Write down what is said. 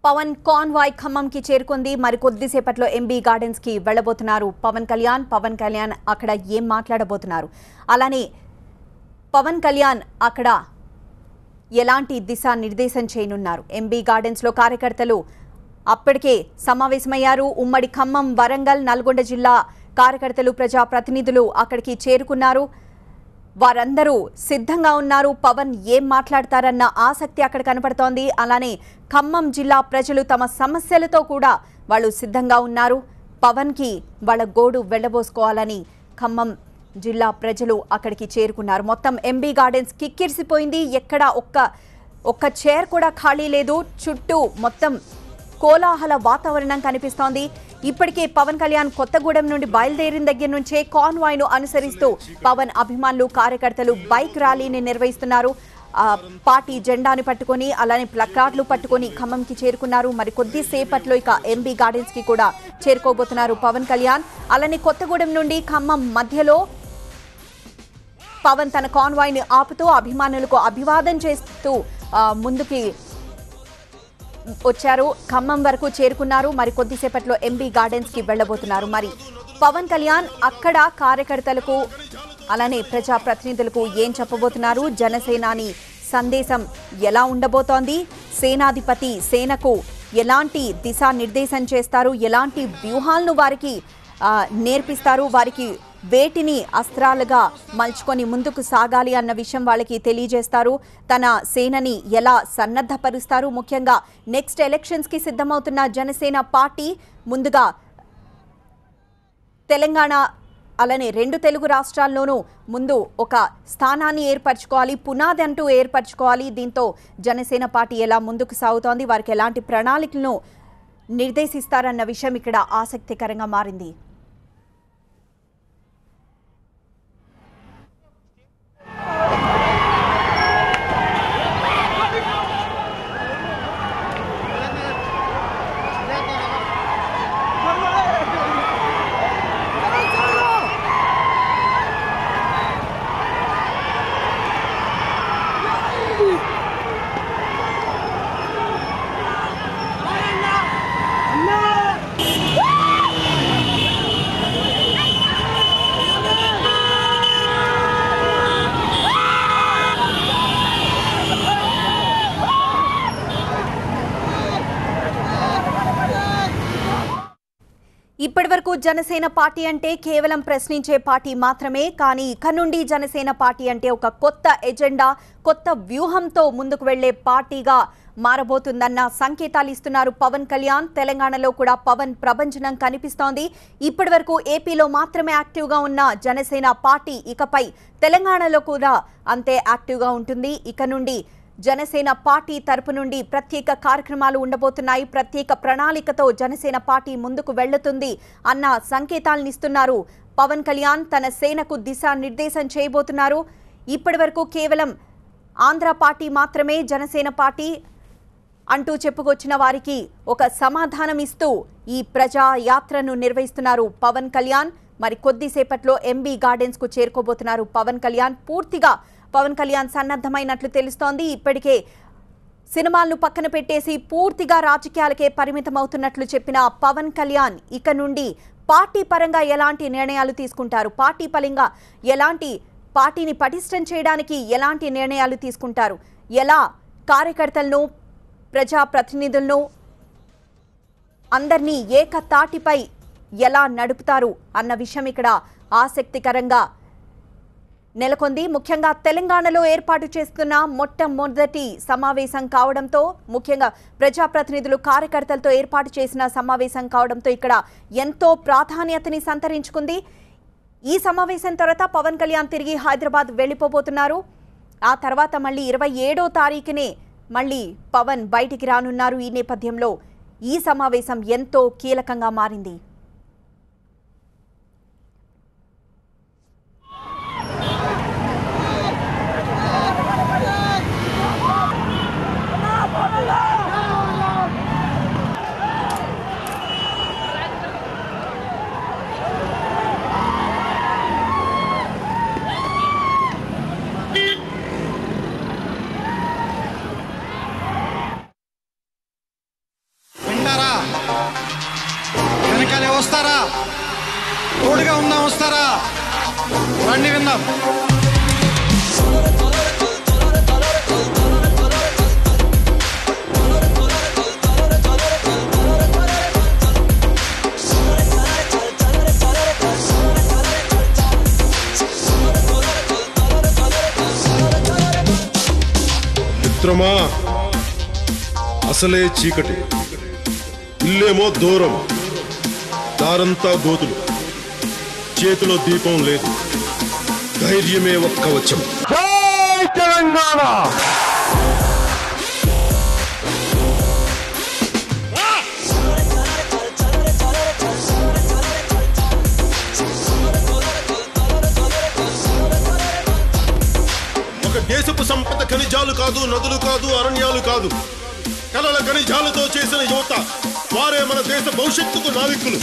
Pawan convoy ఖమ్మంకి చేరుకుంది. మరి కొద్దిసేపట్లో ఎంబీ గార్డెన్స్ కి వెళ్ళబోతున్నారు పవన్ కళ్యాణ్ అక్కడ ఏం మాట్లాడబోతున్నారు, అలానే పవన్ కళ్యాణ్ అక్కడ ఎలాంటి దిశా నిర్దేశం చేయనున్నారు. ఎంబీ గార్డెన్స్ లో కార్యకర్తలు అప్పటికే సమావేశమయ్యారు. ఉమ్మడి ఖమ్మం, వరంగల్, నల్గొండ జిల్లా కార్యకర్తలు, ప్రజా ప్రతినిధులు అక్కడికి చేరుకున్నారు. వారందరూ సిద్ధంగా ఉన్నారు. పవన్ ఏం మాట్లాడతారన్న ఆసక్తి అక్కడ కనపడుతోంది. అలానే ఖమ్మం జిల్లా ప్రజలు తమ సమస్యలతో కూడా వాళ్ళు సిద్ధంగా ఉన్నారు. పవన్ కి వాళ్ళ గోడు వెళ్ళబోసుకోవాలని ఖమ్మం జిల్లా ప్రజలు అక్కడికి చేరుకున్నారు. మొత్తం ఎంబీ గార్డెన్స్ కిక్కిరిసిపోయింది. ఎక్కడ ఒక్క చైర్ కూడా ఖాళీ లేదు. చుట్టూ మొత్తం కోలాహల వాతావరణం కనిపిస్తోంది. ఇప్పటికే పవన్ కళ్యాణ్ కొత్తగూడెం నుండి బయలుదేరిన దగ్గర నుంచే కాన్వాయ్ ను అనుసరిస్తూ పవన్ అభిమానులు, కార్యకర్తలు బైక్ ర్యాలీని నిర్వహిస్తున్నారు. పార్టీ జెండాని పట్టుకొని, అలానే ప్లకార్డులు పట్టుకొని ఖమ్మంకి చేరుకున్నారు. మరి కొద్దిసేపట్లో ఇక ఎంబీ గార్డెన్స్ కి కూడా చేరుకోబోతున్నారు పవన్ కళ్యాణ్. అలానే కొత్తగూడెం నుండి ఖమ్మం మధ్యలో పవన్ తన కాన్వాయ్ ని ఆపుతూ అభిమానులకు అభివాదం చేస్తూ ముందుకి వచ్చారు. ఖమ్మం వరకు చేరుకున్నారు. మరి కొద్దిసేపట్లో ఎంబీ గార్డెన్స్ కి వెళ్ళబోతున్నారు. మరి పవన్ కళ్యాణ్ అక్కడ కార్యకర్తలకు, అలానే ప్రజా ప్రతినిధులకు ఏం చెప్పబోతున్నారు, జనసేనాని సందేశం ఎలా ఉండబోతోంది, సేనాధిపతి సేనకు ఎలాంటి దిశా నిర్దేశం చేస్తారు, ఎలాంటి వ్యూహాలను వారికి నేర్పిస్తారు, వారికి వేటిని అస్త్రాలుగా మలుచుకొని ముందుకు సాగాలి అన్న విషయం వాళ్ళకి తెలియజేస్తారు. తన సేనని ఎలా సన్నద్ధపరుస్తారు, ముఖ్యంగా నెక్స్ట్ ఎలక్షన్స్ కి సిద్ధమవుతున్న జనసేన పార్టీ ముందుగా తెలంగాణ అలానే 2 తెలుగు రాష్ట్రాల్లోనూ ముందు ఒక స్థానాన్ని ఏర్పరచుకోవాలి, పునాది అంటూ ఏర్పరచుకోవాలి. దీంతో జనసేన పార్టీ ఎలా ముందుకు సాగుతోంది, వారికి ఎలాంటి ప్రణాళికలను నిర్దేశిస్తారన్న విషయం ఇక్కడ ఆసక్తికరంగా మారింది. ఇప్పటివరకు జనసేన పార్టీ అంటే కేవలం ప్రశ్నించే పార్టీ మాత్రమే. కానీ ఇక నుండి జనసేన పార్టీ అంటే ఒక కొత్త ఎజెండా, కొత్త వ్యూహంతో ముందుకు వెళ్లే పార్టీగా మారబోతుందన్న సంకేతాలు ఇస్తున్నారు పవన్ కళ్యాణ్. తెలంగాణలో కూడా పవన్ ప్రభంజనం కనిపిస్తోంది. ఇప్పటివరకు ఏపీలో మాత్రమే యాక్టివ్గా ఉన్న జనసేన పార్టీ ఇకపై తెలంగాణలో కూడా అంతే యాక్టివ్గా ఉంటుంది. ఇక నుండి జనసేన పార్టీ తరపు నుండి ప్రత్యేక కార్యక్రమాలు ఉండబోతున్నాయి. ప్రత్యేక ప్రణాళికతో జనసేన పార్టీ ముందుకు వెళ్లుతుంది అన్న సంకేతాలను ఇస్తున్నారు పవన్ కళ్యాణ్. తన సేనకు దిశా నిర్దేశం చేయబోతున్నారు. ఇప్పటివరకు కేవలం ఆంధ్ర పార్టీ మాత్రమే జనసేన పార్టీ అంటూ చెప్పుకొచ్చిన వారికి ఒక సమాధానం ఇస్తూ ఈ ప్రజా యాత్రను నిర్వహిస్తున్నారు పవన్ కళ్యాణ్. మరి కొద్దిసేపట్లో ఎంబీ గార్డెన్స్ కు చేరుకోబోతున్నారు పవన్ కళ్యాణ్. పూర్తిగా పవన్ కళ్యాణ్ సన్నద్ధమైనట్లు తెలుస్తోంది. ఇప్పటికే సినిమాలను పక్కన పెట్టేసి పూర్తిగా రాజకీయాలకే పరిమితం అవుతున్నట్లు చెప్పిన పవన్ కళ్యాణ్ ఇక నుండి పార్టీ పరంగా ఎలాంటి నిర్ణయాలు తీసుకుంటారు, పార్టీ పరంగా ఎలాంటి పార్టీని పటిష్టం చేయడానికి ఎలాంటి నిర్ణయాలు తీసుకుంటారు, ఎలా కార్యకర్తలను, ప్రజా ప్రతినిధులను అందరినీ ఏకతాటిపై ఎలా నడుపుతారు అన్న విషయం ఇక్కడ ఆసక్తికరంగా నెలకొంది. ముఖ్యంగా తెలంగాణలో ఏర్పాటు చేస్తున్న మొట్టమొదటి సమావేశం కావడంతో, ముఖ్యంగా ప్రజాప్రతినిధులు, కార్యకర్తలతో ఏర్పాటు చేసిన సమావేశం కావడంతో ఇక్కడ ఎంతో ప్రాధాన్యతని సంతరించుకుంది. ఈ సమావేశం తర్వాత పవన్ కళ్యాణ్ తిరిగి హైదరాబాద్ వెళ్ళిపోబోతున్నారు. ఆ తర్వాత మళ్ళీ 27వ తారీఖునే మళ్ళీ పవన్ బయటికి రానున్నారు. ఈ నేపథ్యంలో ఈ సమావేశం ఎంతో కీలకంగా మారింది. కానీ వస్తారా? తోడుగా ఉందాం, వస్తారా? రండి విందాం. మిత్రమా, అసలే చీకటి, ఇల్లేమో దూరం, దారంతా గోతులు, చేతిలో దీపం లేదు, ధైర్యమే ఒక్క కవచం. జై తెలంగాణ! ఒక దేశపు సంపద ఖనిజాలు కాదు, నదులు కాదు, అరణ్యాలు కాదు, కలల ఖనిజాలతో చేసిన యువత, వారే మన దేశ భవిష్యత్తుకు నావికులు.